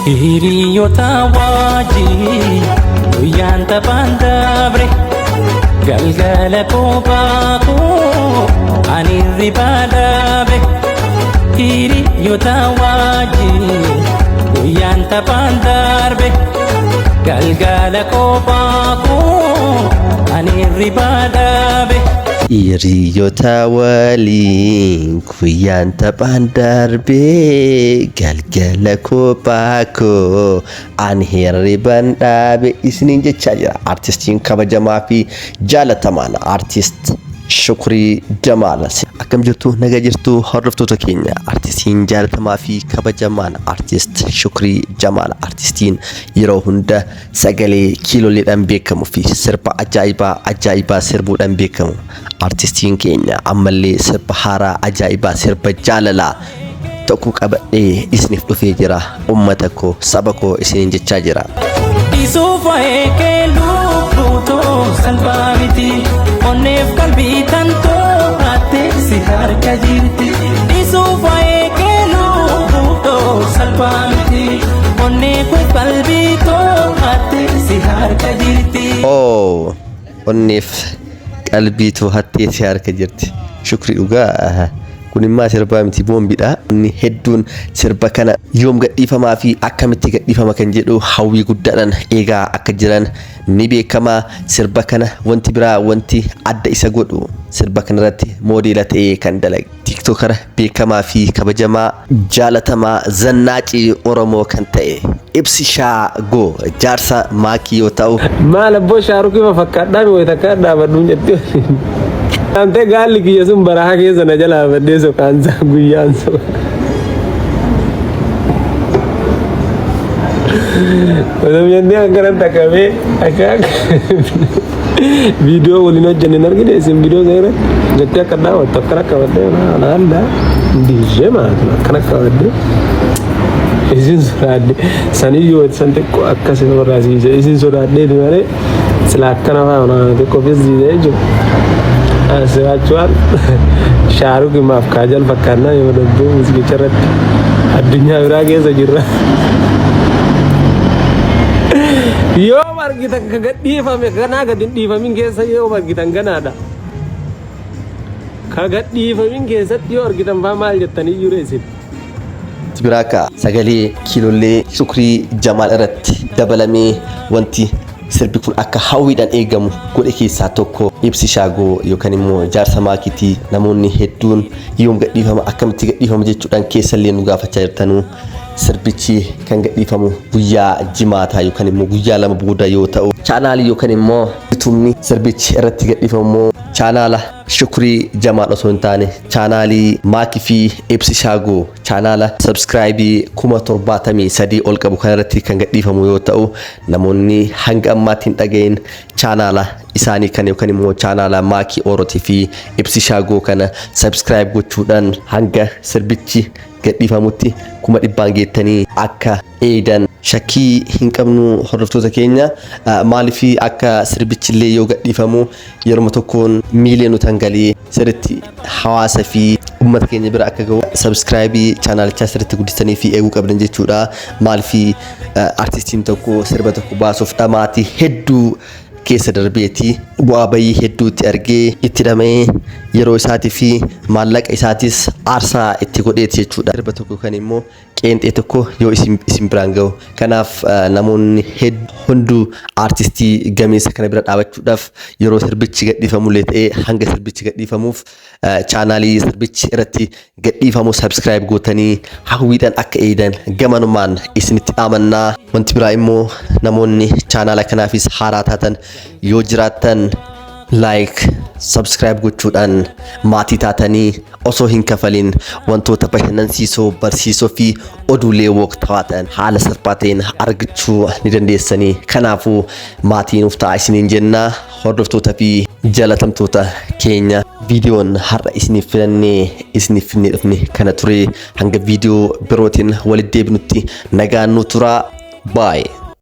Hiriyoota wajjin guyyaan taphaan dabre galgala kophaa koo ani ribaa dhabe. Hiriyoota wajjin guyyaan taphaan darbe galgala kophaa koo ani ribaa dhabe. Hiriyoota waliin guyyaan taphaan darbe galgala kophaa koo ani hirribaan dhaabe isiniin jechaa jira artistiin kabajamaa fi jaalatamaan artist Shukrii Jamaal. Akkam jirtu nagaa jirtu hordoftoota keenya artistiin jaalatamaa fi kabajamaan artist Shukrii Jamaal artistiin yeroo hunda sagalee kiiloleedhaan beekamu fi sirba ajaa'ibaa sirbuudhaan beekamu artistiin keenya ammallee sirba haaraa ajaa'ibaa sirba jaalalaa tokko qabadhee isiniif dhufee jira. Uummata koo saba koo isiniin jechaa jira. Isuufa eekee lubbutoo salphaa miti onneef qalbii tantoo ate si harka jirti. Isuufa eekee lubbutoo salphaa miti onneef qalbii too ate si harka jirti. Oh, onneef qalbii too ate si harka jirti. Shukrii dhugaa kunimmaa sirbaa miti boombiidha. Inni hedduun sirba kana yoom gadhiifamaa fi akkamitti gadhiifama kan jedhu hawwii guddaadhaan eegaa akka jiran ni beekama. Sirba kana wanti biraa wanti adda isa godhu sirba kanarratti moodeela ta'ee kan dalage tiktokara beekamaa fi kabajamaa jaalatamaa zannaacii Oromoo kan ta'e Ibsi Shaagoo jaarsa maakii yoo ta'u maal abboo Shaarukii fakkaadhaa mi wayita akka dhaabadhuun jettee ante gaalli kiyya sun baraha keessa na jalaa baddee soqaansaa guyyaan so Wadamyandee akkanan takkamee akka viidiyoo waliin hojjanneen argine isin viidiyoo seera jettee akka daawwattu akkana qabadhee naannaa diishee maatu akkana qabadhee isin sodaadhe saniyyoo san xiqqoo akkasin warraasiise isin sodaadhee malee sila akkana faana xiqqoo fiisiisee jiru. Asirraachuwaan Shaarukii maaf kaajal fakkaannaa yoo dhabduu muuziqicha irratti addunyaa biraa keessa jirra. Yoo argitan ka gadhiifame kanaa gad hin dhiifamin keessa yoo argitan ganaadha. Ka gadhiifamin keessatti yoo argitan faa maal jettanii jiru isin. Biraaka sagalee kiilolee Shukrii Jamaal irratti dabalamee wanti sirbi kun akka hawwiidhaan eegamu godhe keessaa tokko Ibsi Shaagoo yookaan immoo jaarsa maakiitii namoonni hedduun yoom gadhiifama akkamitti gadhiifama jechuudhaan keessallee nu gaafachaa jirtanuu sirbichi kan gadhiifamu guyyaa jimaataa yookaan immoo guyyaa lama booda yoo ta'u chaanaalii yookaan immoo yuutuubni sirbichi irratti gadhiifamu chaanaala Shukrii Jamaal osoo hin taane chaanaalii maakii fi Ibsi Shaagoo chaanaala sabskraayibii 73,000 ol qabu kan irratti kan gadhiifamu yoo ta'u namoonni hanga ammaatiin dhaga'een chaanaala isaanii kan yookaan immoo chaanaala maakii Orotii fi Ibsi Shaagoo kana sabskraayib gochuudhaan hanga sirbichi gadhiifamutti 100,000 geettanii akka eedan shakkii hin qabnu hordoftoota keenya. Maaliif akka sirbichillee yoo gadhiifamu yeroo tokkoon miiliyoonota galii sirriitti hawaasa fi uummata keenya bira akka ga'u sabskraayibii chaanaalichaa sirriitti guddistanii fi eeguu qabdan jechuudha. Maaliif artistiin tokko sirba tokko baasuuf dhamaatii hedduu keessa darbeeti bu'aa bayii hedduutti argee itti dhamee yeroo isaatii fi maallaqa isaatis aarsaa itti godheeti jechuudha. Sirba tokko kan immoo qeenxee tokko yoo isin biraan ga'u kanaaf namoonni hunduu artistii gameessa kana bira dhaabachuudhaaf yeroo sirbichi gadhiifamullee ta'ee hanga sirbichi gadhiifamuuf chaanaalii sirbichi irratti gadhiifamu sabskraayib gootanii hawwiidhaan akka eedan gamanumaan isinitti dhaamannaa. Wanti biraa immoo namoonni chaanaala kanaafis haaraa taatan yoo jiraattan like subscribe gochuudhaan maatii taatanii osoo hin kafalin wantoota bashannansiisoo barsiisoo fi oduulee waqtawaa ta'an haala salphaa ta'een argachuu ni dandeessanii. Kanaafuu maatii nuuf ta'a isiniin jenna. Hordoftoota fi jaalatamtoota keenya viidiyoon har'a isiniif filannee dhufne kana ture. Hanga viidiyoo birootiin walitti deebinutti nagaan nu tura. Bye.